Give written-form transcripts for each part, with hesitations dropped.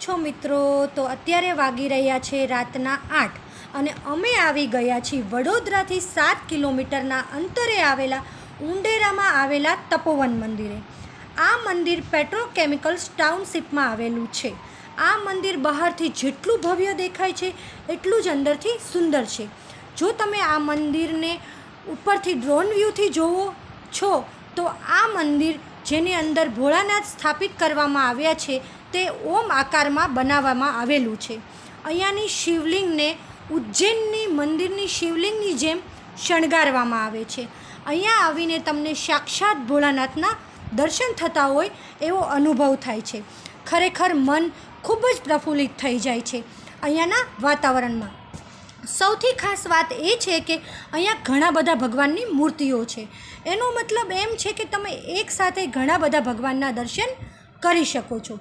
છો મિત્રો? તો અત્યારે વાગી રહ્યા છે રાતના 8 અને અમે આવી ગયા છીએ વડોદરાથી 7 કિલોમીટરના અંતરે આવેલા ઉંડેરામાં આવેલા તપોવન મંદિરે. આ મંદિર પેટ્રોકેમિકલ્સ ટાઉનશીપમાં આવેલું છે. આ મંદિર બહારથી જેટલું ભવ્ય દેખાય છે એટલું જ અંદરથી સુંદર છે. જો તમે આ મંદિરને ઉપરથી ડ્રોન વ્યૂથી જોવો છો તો આ મંદિર જેની અંદર ભોળાનાથ સ્થાપિત કરવામાં આવ્યા છે તે ઓમ આકારમાં બનાવવામાં આવેલું છે. અહીંયાની શિવલિંગને ઉજ્જૈનની મંદિરની શિવલિંગની જેમ શણગારવામાં આવે છે. અહીંયા આવીને તમને સાક્ષાત ભોળાનાથના દર્શન થતા હોય એવો અનુભવ થાય છે. ખરેખર મન ખૂબ જ પ્રફુલ્લિત થઈ જાય છે અહીંયાના વાતાવરણમાં. સૌથી ખાસ વાત એ છે કે અહીંયા ઘણા બધા ભગવાનની મૂર્તિઓ છે. એનો મતલબ એમ છે કે તમે એકસાથે ઘણા બધા ભગવાનના દર્શન કરી શકો છો.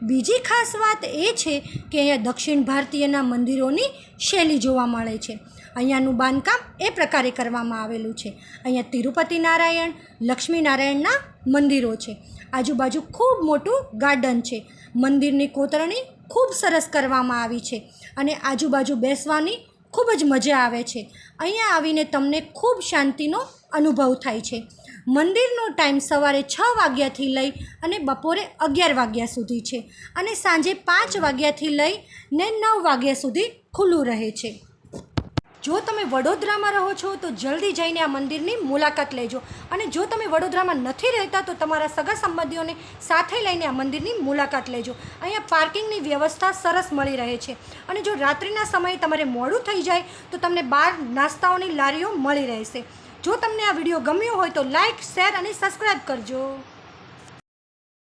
બીજી ખાસ વાત એ છે કે અહીંયા દક્ષિણ ભારતીયના મંદિરોની શૈલી જોવા મળે છે. અહીંયાનું બાંધકામ એ પ્રકારે કરવામાં આવેલું છે. અહીંયા તિરુપતિ નારાયણ, લક્ષ્મી નારાયણના મંદિરો છે. આજુબાજુ ખૂબ મોટું ગાર્ડન છે. મંદિરની કોતરણી ખૂબ સરસ કરવામાં આવી છે અને આજુબાજુ બેસવાની ખૂબ જ મજા આવે છે. અહીંયા આવીને તમને ખૂબ શાંતિનો અનુભવ થાય છે. મંદિરનો ટાઈમ સવારે 6 વાગ્યાથી લઈ અને બપોરે 11 વાગ્યા સુધી છે અને સાંજે 5 વાગ્યાથી લઈને 9 વાગ્યા સુધી ખુલ્લું રહે છે. જો તમે વડોદરામાં રહો છો તો જલ્દી જઈને આ મંદિરની મુલાકાત લેજો અને જો તમે વડોદરામાં નથી રહેતા તો તમારા સગા સંબંધીઓને સાથે લઈને આ મંદિરની મુલાકાત લેજો. અહીંયા પાર્કિંગની વ્યવસ્થા સરસ મળી રહે છે અને જો રાત્રિના સમયે તમારે મોડું થઈ જાય તો તમને બહાર નાસ્તાઓની લારીઓ મળી રહેશે. જો તમને આ વિડીયો ગમ્યો હોય તો લાઇક, શેર અને સબસ્ક્રાઈબ કરજો.